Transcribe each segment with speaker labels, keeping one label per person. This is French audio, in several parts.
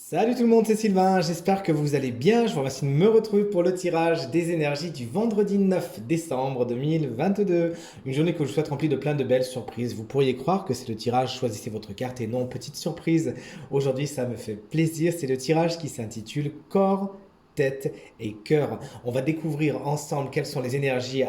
Speaker 1: Salut tout le monde, c'est Sylvain, j'espère que vous allez bien. Je vous remercie de me retrouver pour le tirage des énergies du vendredi 9 décembre 2022. Une journée que je vous souhaite remplie de plein de belles surprises. Vous pourriez croire que c'est le tirage Choisissez votre carte et non petite surprise. Aujourd'hui, ça me fait plaisir, c'est le tirage qui s'intitule Corps, tête et cœur. On va découvrir ensemble quelles sont les énergies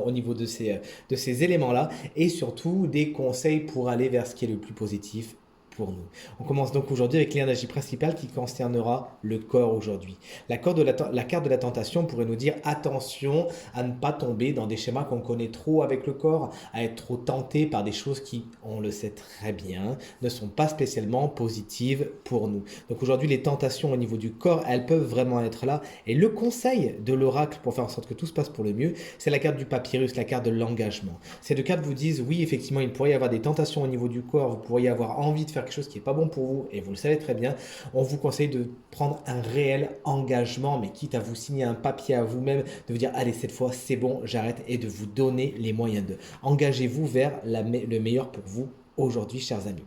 Speaker 1: au niveau de ces éléments-là et surtout des conseils pour aller vers ce qui est le plus positif pour nous. On commence donc aujourd'hui avec l'énergie principale qui concernera le corps aujourd'hui. La carte de la tentation pourrait nous dire attention à ne pas tomber dans des schémas qu'on connaît trop avec le corps, à être trop tenté par des choses qui, on le sait très bien, ne sont pas spécialement positives pour nous. Donc aujourd'hui, les tentations au niveau du corps, elles peuvent vraiment être là. Et le conseil de l'oracle pour faire en sorte que tout se passe pour le mieux, c'est la carte du papyrus, la carte de l'engagement. Ces deux cartes vous disent oui, effectivement, il pourrait y avoir des tentations au niveau du corps, vous pourriez avoir envie de faire quelque chose qui n'est pas bon pour vous, et vous le savez très bien, on vous conseille de prendre un réel engagement, mais quitte à vous signer un papier à vous-même, de vous dire allez, cette fois c'est bon, j'arrête, et de vous donner les moyens de. Engagez-vous vers le meilleur pour vous aujourd'hui, chers amis.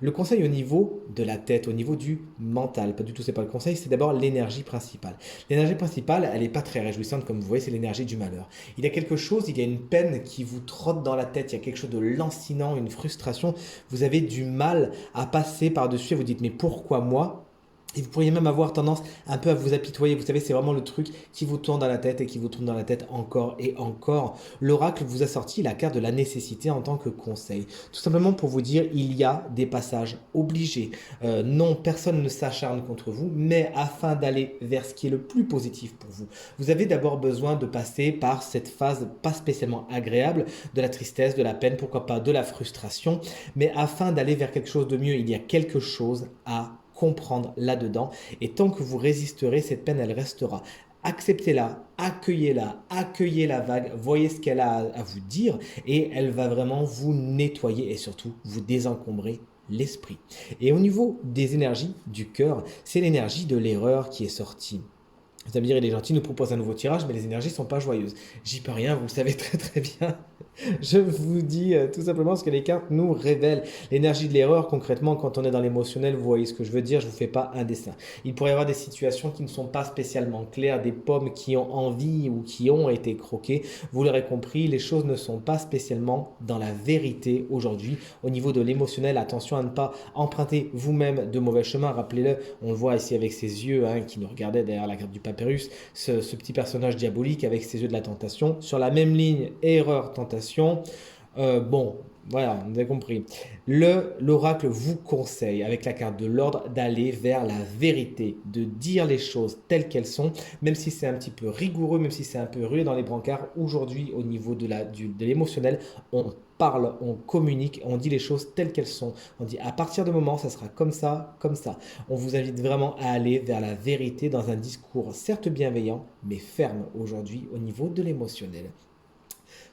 Speaker 1: Le conseil au niveau de la tête, au niveau du mental, pas du tout, c'est pas le conseil, c'est d'abord l'énergie principale. L'énergie principale, elle n'est pas très réjouissante, comme vous voyez, c'est l'énergie du malheur. Il y a quelque chose, il y a une peine qui vous trotte dans la tête, il y a quelque chose de lancinant, une frustration, vous avez du mal à passer par-dessus et vous dites mais pourquoi moi? Et vous pourriez même avoir tendance un peu à vous apitoyer. Vous savez, c'est vraiment le truc qui vous tourne dans la tête et qui vous tourne dans la tête encore et encore. L'oracle vous a sorti la carte de la nécessité en tant que conseil. Tout simplement pour vous dire, il y a des passages obligés. Non, personne ne s'acharne contre vous, mais afin d'aller vers ce qui est le plus positif pour vous, vous avez d'abord besoin de passer par cette phase pas spécialement agréable de la tristesse, de la peine, pourquoi pas de la frustration, mais afin d'aller vers quelque chose de mieux, il y a quelque chose à comprendre là-dedans. Et tant que vous résisterez, cette peine, elle restera. Acceptez-la, accueillez-la, accueillez la vague, voyez ce qu'elle a à vous dire et elle va vraiment vous nettoyer et surtout vous désencombrer l'esprit. Et au niveau des énergies du cœur, c'est l'énergie de l'erreur qui est sortie. Vous allez me dire, il est gentil, nous propose un nouveau tirage, mais les énergies ne sont pas joyeuses. J'y peux rien, vous le savez très très bien. Je vous dis tout simplement ce que les cartes nous révèlent. L'énergie de l'erreur, concrètement, quand on est dans l'émotionnel, vous voyez ce que je veux dire, je ne vous fais pas un dessin. Il pourrait y avoir des situations qui ne sont pas spécialement claires, des pommes qui ont envie ou qui ont été croquées. Vous l'aurez compris, les choses ne sont pas spécialement dans la vérité aujourd'hui. Au niveau de l'émotionnel, attention à ne pas emprunter vous-même de mauvais chemins. Rappelez-le, on le voit ici avec ses yeux qui nous regardaient derrière la carte du papyrus, ce petit personnage diabolique avec ses yeux de la tentation. Sur la même ligne, erreur, tentation. Bon, voilà, vous avez compris. L'oracle vous conseille, avec la carte de l'ordre, d'aller vers la vérité, de dire les choses telles qu'elles sont, même si c'est un petit peu rigoureux, même si c'est un peu rué dans les brancards. Aujourd'hui, au niveau de l'émotionnel, on parle, on communique, on dit les choses telles qu'elles sont. On dit à partir de moment, ça sera comme ça, comme ça. On vous invite vraiment à aller vers la vérité dans un discours certes bienveillant, mais ferme aujourd'hui au niveau de l'émotionnel.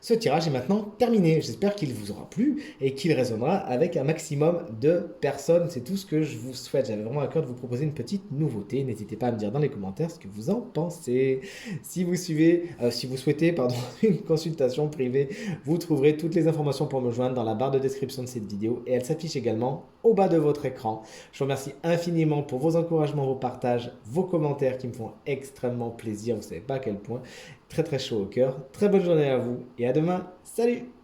Speaker 1: Ce tirage est maintenant terminé. J'espère qu'il vous aura plu et qu'il résonnera avec un maximum de personnes. C'est tout ce que je vous souhaite. J'avais vraiment à cœur de vous proposer une petite nouveauté. N'hésitez pas à me dire dans les commentaires ce que vous en pensez. Si vous souhaitez, pardon, une consultation privée, vous trouverez toutes les informations pour me joindre dans la barre de description de cette vidéo et elle s'affiche également au bas de votre écran. Je vous remercie infiniment pour vos encouragements, vos partages, vos commentaires qui me font extrêmement plaisir. Vous ne savez pas à quel point. Très très chaud au cœur. Très bonne journée à vous et à demain. Salut!